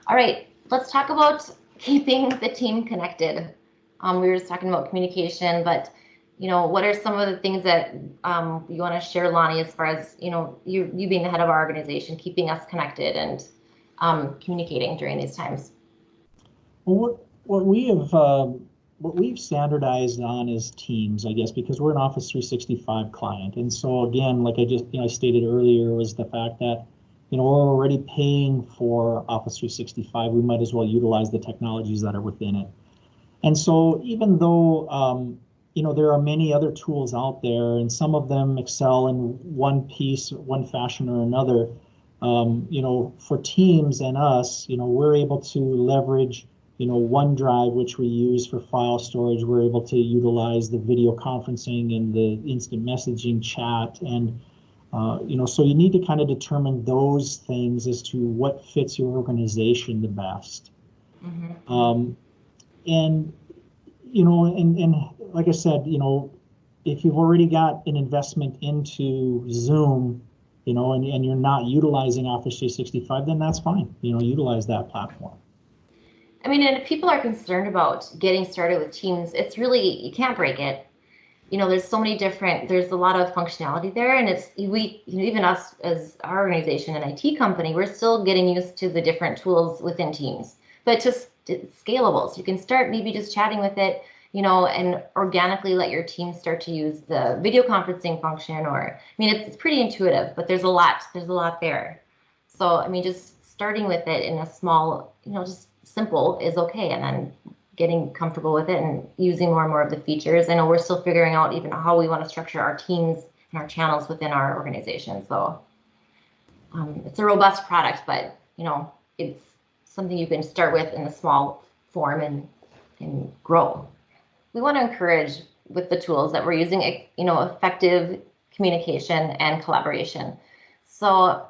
All right, let's talk about keeping the team connected. We were just talking about communication, but what are some of the things that you want to share, Lonnie, as far as you being the head of our organization, keeping us connected and communicating during these times? Well, what we've standardized on is Teams, I guess, because we're an Office 365 client. And so again, like I stated earlier, was the fact that we're already paying for Office 365. We might as well utilize the technologies that are within it. And so even though there are many other tools out there, and some of them excel in one fashion or another, for Teams and us, we're able to leverage OneDrive, which we use for file storage. We're able to utilize the video conferencing and the instant messaging chat. And, so you need to kind of determine those things as to what fits your organization the best. Mm-hmm. And, and like I said, if you've already got an investment into Zoom, and you're not utilizing Office 365, then that's fine. Utilize that platform. I mean, and if people are concerned about getting started with Teams, it's really, you can't break it. There's so many there's a lot of functionality there, and even us as our organization, an IT company, we're still getting used to the different tools within Teams, but it's scalable. So you can start maybe just chatting with it, and organically let your team start to use the video conferencing function, it's pretty intuitive, but there's a lot there. So, just starting with it in a small, just simple is okay, and then getting comfortable with it and using more and more of the features. I know we're still figuring out even how we want to structure our teams and our channels within our organization. So it's a robust product, but it's something you can start with in a small form and grow. We want to encourage with the tools that we're using, effective communication and collaboration. So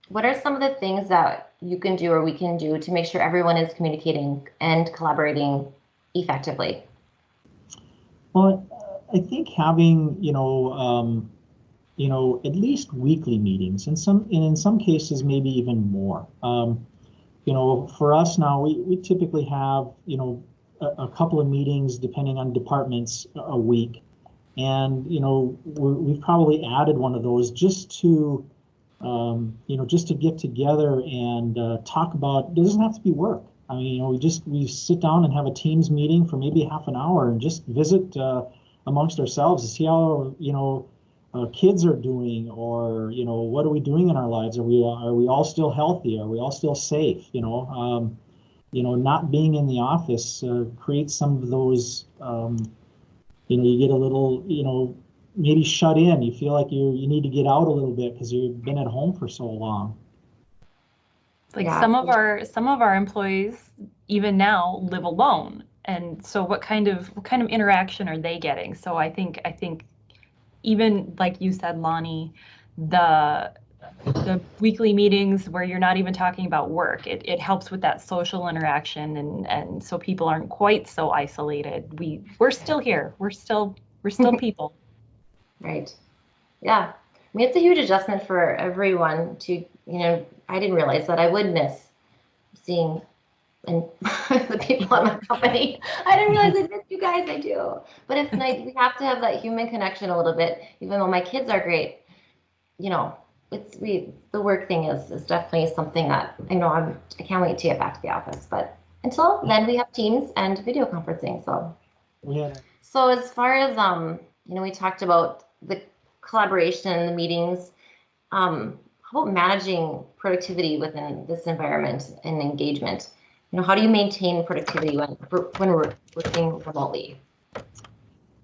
what are some of the things that you can do or we can do to make sure everyone is communicating and collaborating effectively? Well, I think having, at least weekly meetings, and in some cases, maybe even more. For us now, we typically have, a couple of meetings depending on departments a week. And, we've probably added one of those just to get together and talk about, it doesn't have to be work. We sit down and have a Teams meeting for maybe half an hour and just visit amongst ourselves to see how, kids are doing, or, what are we doing in our lives? Are we all still healthy? Are we all still safe? Not being in the office creates some of those, you get a little, maybe shut in. You feel like you need to get out a little bit because you've been at home for so long. Like some of our employees even now live alone, and so what kind of interaction are they getting? So I think even like you said, Lonnie, the weekly meetings where you're not even talking about work, it helps with that social interaction, and so people aren't quite so isolated. We're still here. We're still people. Right. Yeah. It's a huge adjustment for everyone to, I didn't realize that I would miss seeing and the people at my company. I didn't realize I miss you guys. I do. But it's nice. We have to have that human connection a little bit, even though my kids are great. The work thing is definitely something that I can't wait to get back to the office. But until then, we have Teams and video conferencing. So, yeah. So as far as we talked about the collaboration and the meetings. How about managing productivity within this environment and engagement? How do you maintain productivity when we're working remotely?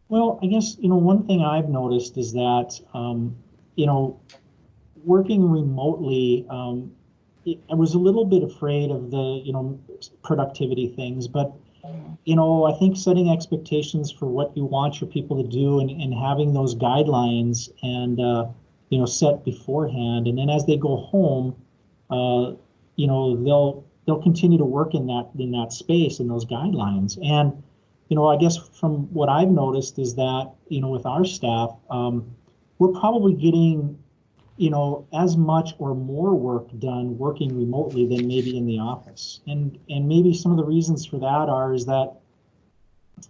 Well, I guess, one thing I've noticed is that, working remotely, I was a little bit afraid of the, productivity things, but I think setting expectations for what you want your people to do and having those guidelines and, set beforehand. And then as they go home, they'll continue to work in that space and those guidelines. And, I guess from what I've noticed is that, with our staff, we're probably getting as much or more work done working remotely than maybe in the office. And maybe some of the reasons for that is that,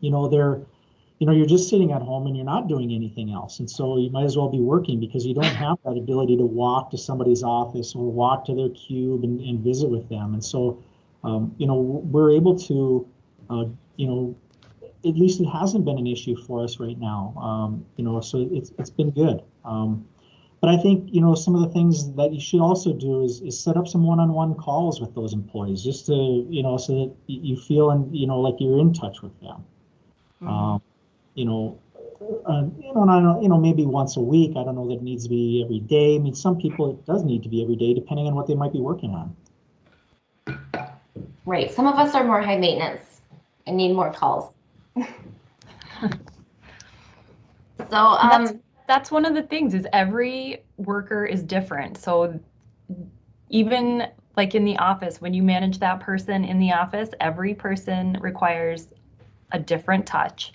you're just sitting at home and you're not doing anything else. And so you might as well be working because you don't have that ability to walk to somebody's office or walk to their cube and visit with them. And so, we're able to, at least it hasn't been an issue for us right now. So it's been good. But I think, some of the things that you should also do is set up some one-on-one calls with those employees, just to, so that you feel like you're in touch with them. Mm-hmm. And I don't, maybe once a week. I don't know that it needs to be every day. I mean, some people it does need to be every day, depending on what they might be working on. Right. Some of us are more high maintenance and need more calls. So that's one of the things is every worker is different. So even like in the office, when you manage that person in the office, every person requires a different touch.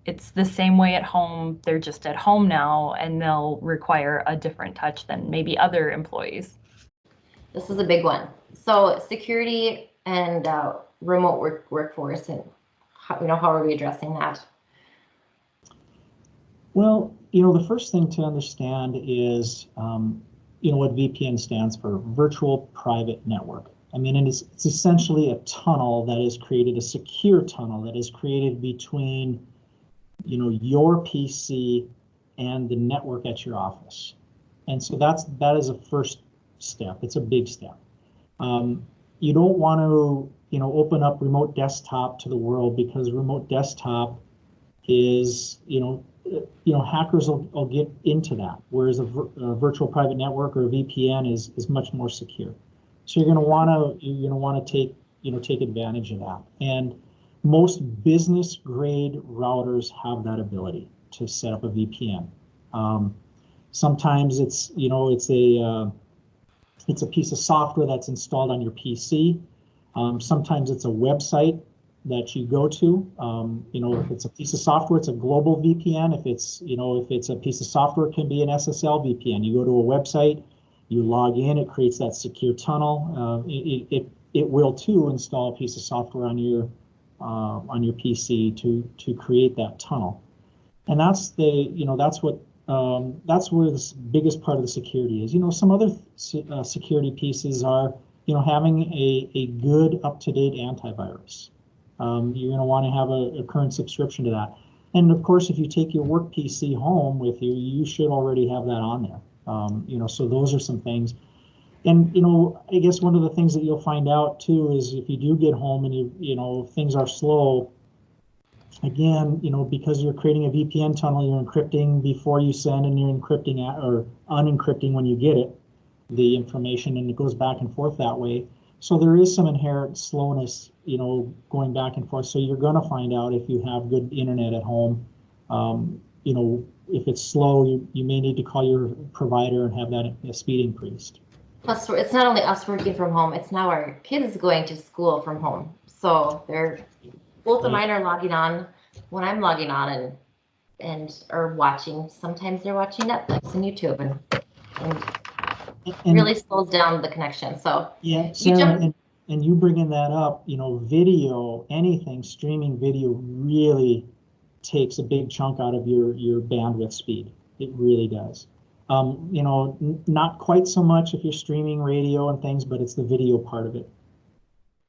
It's the same way at home. They're just at home now, and they'll require a different touch than maybe other employees. This is a big one. So security and remote workforce, and how are we addressing that? Well, the first thing to understand is, what VPN stands for, Virtual Private Network. I mean, and it's essentially a tunnel that is created, a secure tunnel that is created between, your PC and the network at your office. And so that is a first step. It's a big step. You don't want to, open up remote desktop to the world, because remote desktop is, hackers will get into that, whereas a virtual private network or a VPN is much more secure. So you're going to want to take advantage of that. And most business grade routers have that ability to set up a VPN. Sometimes it's a piece of software that's installed on your PC. Sometimes it's a website that you go to. If it's a piece of software, it's a global VPN. If it's a piece of software, it can be an SSL VPN. You go to a website, you log in, it creates that secure tunnel. It will too install a piece of software on your PC to create that tunnel. And that's where the biggest part of the security is. Some other security pieces are, having a good up-to-date antivirus. You're going to want to have a current subscription to that. And of course, if you take your work PC home with you, you should already have that on there. So those are some things. And, I guess one of the things that you'll find out too is if you do get home and things are slow, again, because you're creating a VPN tunnel, you're encrypting before you send, and you're encrypting or unencrypting when you get it, the information, and it goes back and forth that way. So there is some inherent slowness, going back and forth. So you're going to find out if you have good internet at home. If it's slow, you may need to call your provider and have that speed increased. Plus, it's not only us working from home, it's now our kids going to school from home. So both of mine are logging on when I'm logging on and are watching. Sometimes they're watching Netflix and YouTube and really slows down the connection. So yeah, Sarah, and you bringing that up, video, anything, streaming video really takes a big chunk out of your bandwidth speed. It really does. Not quite so much if you're streaming radio and things, but it's the video part of it.